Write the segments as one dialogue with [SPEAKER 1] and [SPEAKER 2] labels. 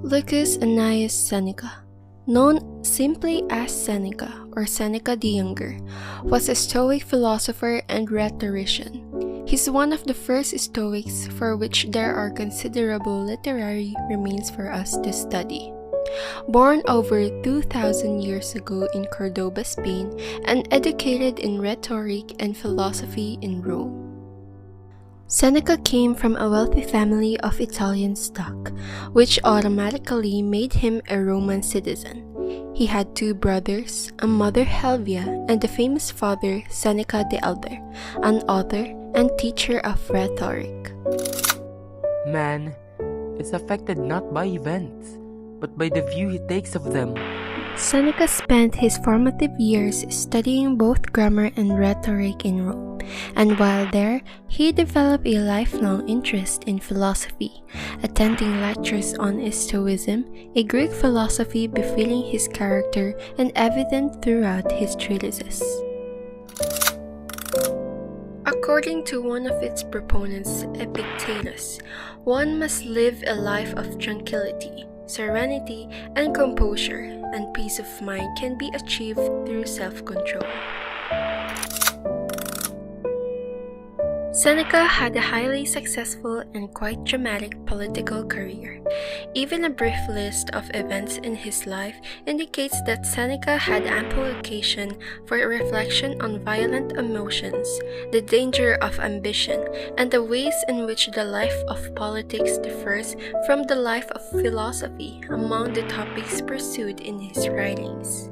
[SPEAKER 1] Lucus Annaeus Seneca, known simply as Seneca or Seneca the Younger, was a Stoic philosopher and rhetorician. He's one of the first Stoics for which there are considerable literary remains for us to study. Born over 2,000 years ago in Cordoba, Spain, and educated in rhetoric and philosophy in Rome. Seneca came from a wealthy family of Italian stock, which automatically made him a Roman citizen. He had two brothers, a mother Helvia, and a famous father Seneca the Elder, an author and teacher of rhetoric.
[SPEAKER 2] Man is affected not by events, but by the view he takes of them.
[SPEAKER 1] Seneca spent his formative years studying both grammar and rhetoric in Rome, and while there, he developed a lifelong interest in philosophy, attending lectures on Stoicism, a Greek philosophy befitting his character and evident throughout his treatises. According to one of its proponents, Epictetus, one must live a life of tranquility, serenity, and composure, and peace of mind can be achieved through self-control. Seneca had a highly successful and quite dramatic political career. Even a brief list of events in his life indicates that Seneca had ample occasion for reflection on violent emotions, the danger of ambition, and the ways in which the life of politics differs from the life of philosophy among the topics pursued in his writings.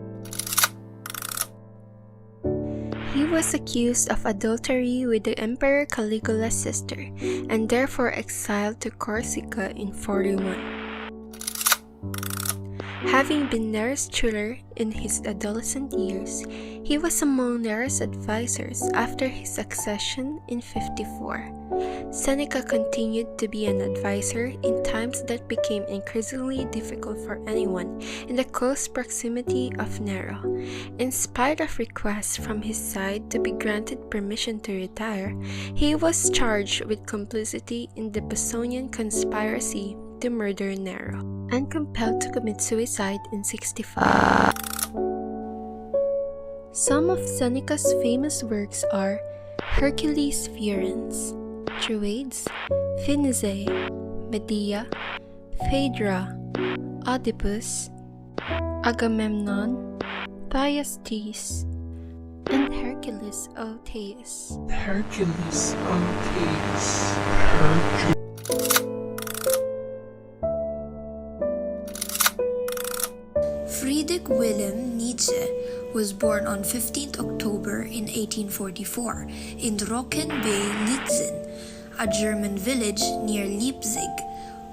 [SPEAKER 1] He was accused of adultery with the Emperor Caligula's sister and therefore exiled to Corsica in 41. Having been Nero's tutor in his adolescent years, he was among Nero's advisors after his accession in 54. Seneca continued to be an advisor in times that became increasingly difficult for anyone in the close proximity of Nero. In spite of requests from his side to be granted permission to retire, he was charged with complicity in the Bosonian conspiracy to murder Nero and compelled to commit suicide in 65. Some of Seneca's famous works are Hercules Furens, Troades, Phinidae, Medea, Phaedra, Oedipus, Agamemnon, Thyestes, and Hercules Otaeus.
[SPEAKER 3] Hercules Otaeus.
[SPEAKER 4] Friedrich Wilhelm Nietzsche was born on 15th October in 1844 in Rocken bei Lützen, a German village near Leipzig.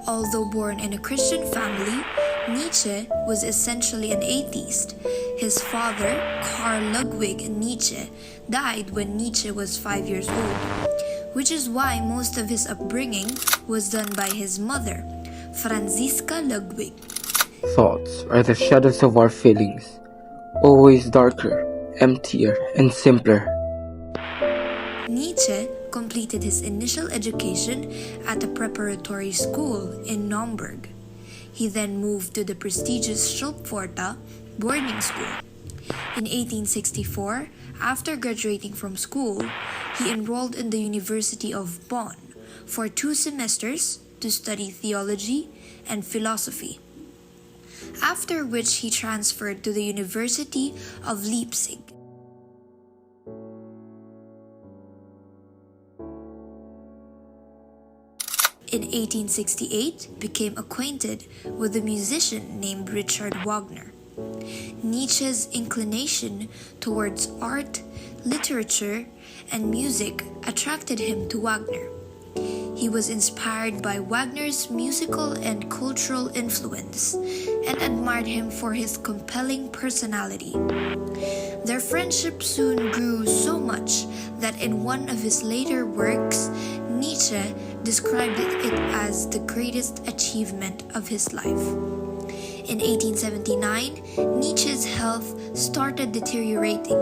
[SPEAKER 4] Although born in a Christian family, Nietzsche was essentially an atheist. His father, Carl Ludwig Nietzsche, died when Nietzsche was 5 years old, which is why most of his upbringing was done by his mother, Franziska Ludwig.
[SPEAKER 2] Thoughts are the shadows of our feelings, always darker, emptier, and simpler.
[SPEAKER 4] Nietzsche completed his initial education at a preparatory school in Naumburg. He then moved to the prestigious Schulpforta boarding school. In 1864, after graduating from school, he enrolled in the University of Bonn for 2 semesters to study theology and philosophy, after which he transferred to the University of Leipzig. In 1868, became acquainted with a musician named Richard Wagner. Nietzsche's inclination towards art, literature, and music attracted him to Wagner. He was inspired by Wagner's musical and cultural influence and admired him for his compelling personality. Their friendship soon grew so much that in one of his later works, Nietzsche described it as the greatest achievement of his life. In 1879, Nietzsche's health started deteriorating,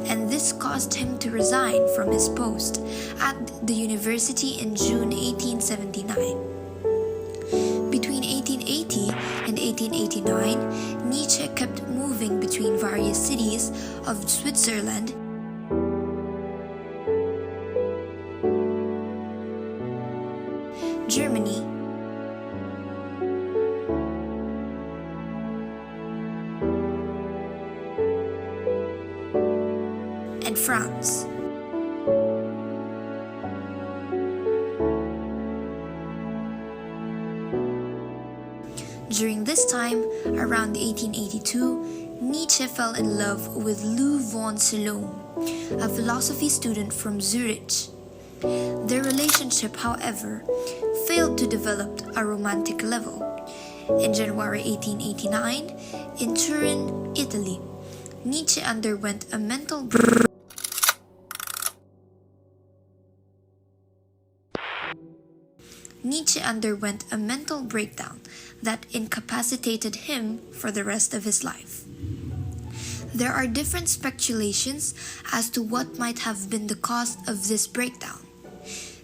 [SPEAKER 4] and this caused him to resign from his post at the university in June 1879. Between 1880 1889, Nietzsche kept moving between various cities of Switzerland, Germany, and France. During this time, around 1882, Nietzsche fell in love with Lou von Salome, a philosophy student from Zurich. Their relationship, however, failed to develop a romantic level. In January 1889, in Turin, Italy, Nietzsche underwent a mental breakdown that incapacitated him for the rest of his life. There are different speculations as to what might have been the cause of this breakdown.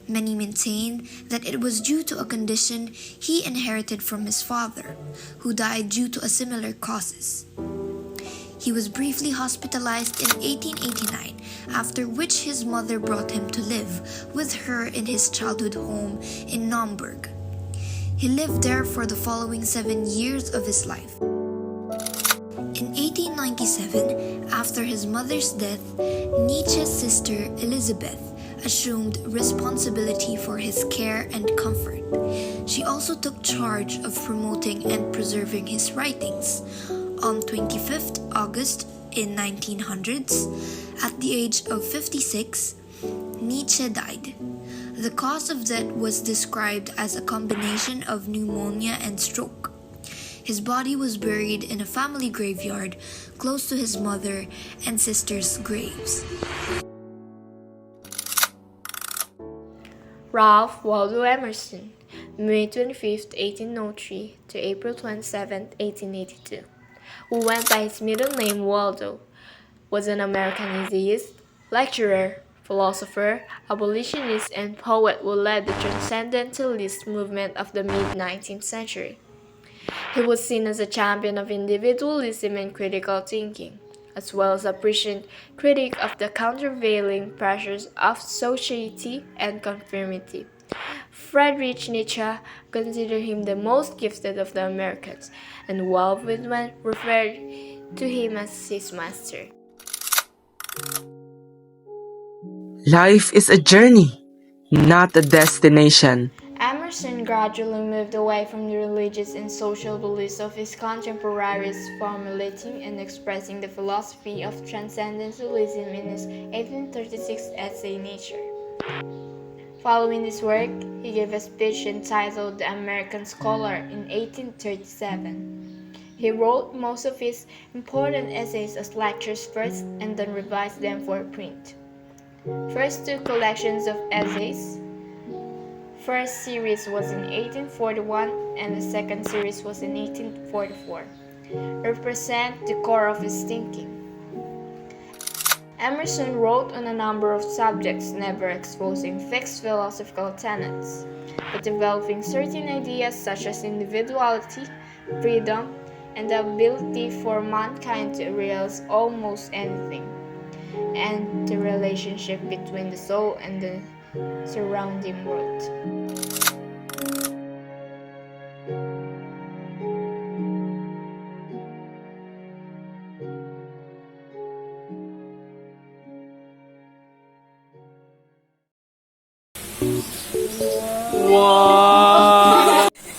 [SPEAKER 4] Many maintain that it was due to a condition he inherited from his father, who died due to a similar causes. He was briefly hospitalized in 1889, after which his mother brought him to live with her in his childhood home in Naumburg. He lived there for the following 7 years of his life. In 1897, after his mother's death, Nietzsche's sister Elizabeth assumed responsibility for his care and comfort. She also took charge of promoting and preserving his writings. On 25th August in 1900s, at the age of 56, Nietzsche died. The cause of death was described as a combination of pneumonia and stroke. His body was buried in a family graveyard close to his mother and sister's graves.
[SPEAKER 5] Ralph Waldo Emerson, May 25, 1803 to April 27, 1882, who went by his middle name Waldo, was an American essayist, lecturer, philosopher, abolitionist, and poet who led the transcendentalist movement of the mid-19th century. He was seen as a champion of individualism and critical thinking, as well as a prescient critic of the countervailing pressures of society and conformity. Friedrich Nietzsche considered him the most gifted of the Americans, and Walt Whitman referred to him as his master.
[SPEAKER 2] Life is a journey, not a destination.
[SPEAKER 5] Emerson gradually moved away from the religious and social beliefs of his contemporaries, formulating and expressing the philosophy of transcendentalism in his 1836 essay Nature. Following this work, he gave a speech entitled The American Scholar in 1837. He wrote most of his important essays as lectures first and then revised them for print. First two collections of essays. First series was in 1841 and the second series was in 1844. Represent the core of his thinking. Emerson wrote on a number of subjects, never exposing fixed philosophical tenets, but developing certain ideas such as individuality, freedom, and the ability for mankind to realize almost anything, and the relationship between the soul and the surrounding world.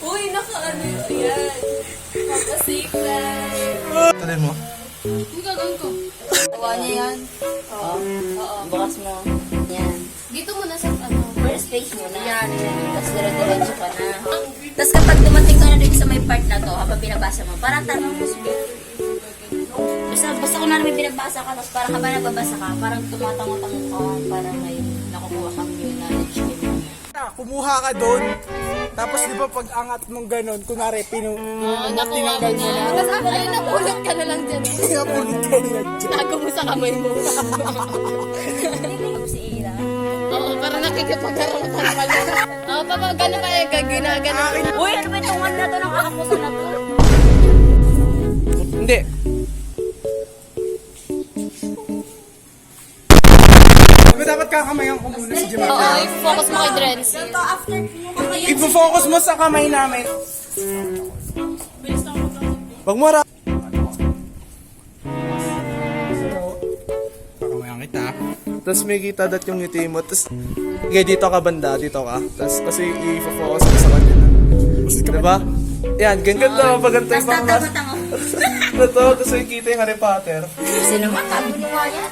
[SPEAKER 6] Uy, naka-ano yan. Naka-secret.
[SPEAKER 3] Talin mo?
[SPEAKER 6] Yung gagawin ko. Tawa niya yan. Oo.
[SPEAKER 7] Bukas mo. Yan.
[SPEAKER 6] Dito mo na sa ano.
[SPEAKER 7] First page mo na. Yan. Tapos dire-diretso ka na. Tapos kapag dumating ka na dito sa may part na to, habang binabasa mo, parang tanong mo sulit. Basta kung na may binabasa ka, tapos parang habang nagbabasa ka, parang tumatango-tango ka, parang may nakukuha kang new knowledge.
[SPEAKER 8] Kumuha ka doon, tapos di ba pag angat mong ganon, kunwari tinanggal mo na.
[SPEAKER 6] Tapos ay napulot ka na lang dyan.
[SPEAKER 8] Napulit ka na dyan.
[SPEAKER 6] Tago mo sa kamay mo.
[SPEAKER 7] Si Ira.
[SPEAKER 6] Oo, parang nakikipagkaroon ka naman. Oo, papa, gano'n pa yung ginagano.
[SPEAKER 7] Uy, ano ba itong one na to ng kakapusan na to?
[SPEAKER 8] Hindi. Dapat kakamayan ko muna si Jamaica.
[SPEAKER 6] Oo, i-focus mo kay Drens.
[SPEAKER 8] I-focus mo sa kamay namin. Wag mo ra. Kakamayan kita. Tapos may kita dat yung ngiti mo. Tapos, dito ka banda, dito ka. Tapos kasi i-focus mo sa kanya. Diba? Yan, ganyan na. Pag ganito yung pangmas. Ito, tapos may kita yung Harry Potter.
[SPEAKER 7] Sino matapuluwa yan?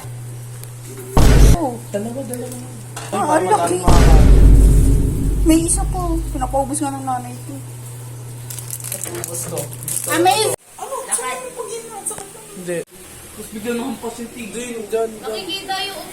[SPEAKER 8] Dalawa.
[SPEAKER 9] Ah, ang laki. May isa po. Pinapaubos nga ng nanay ko. Amazing!
[SPEAKER 8] Hindi. Tapos bigyan ng pasintig. Diyan.
[SPEAKER 6] Nakikita yung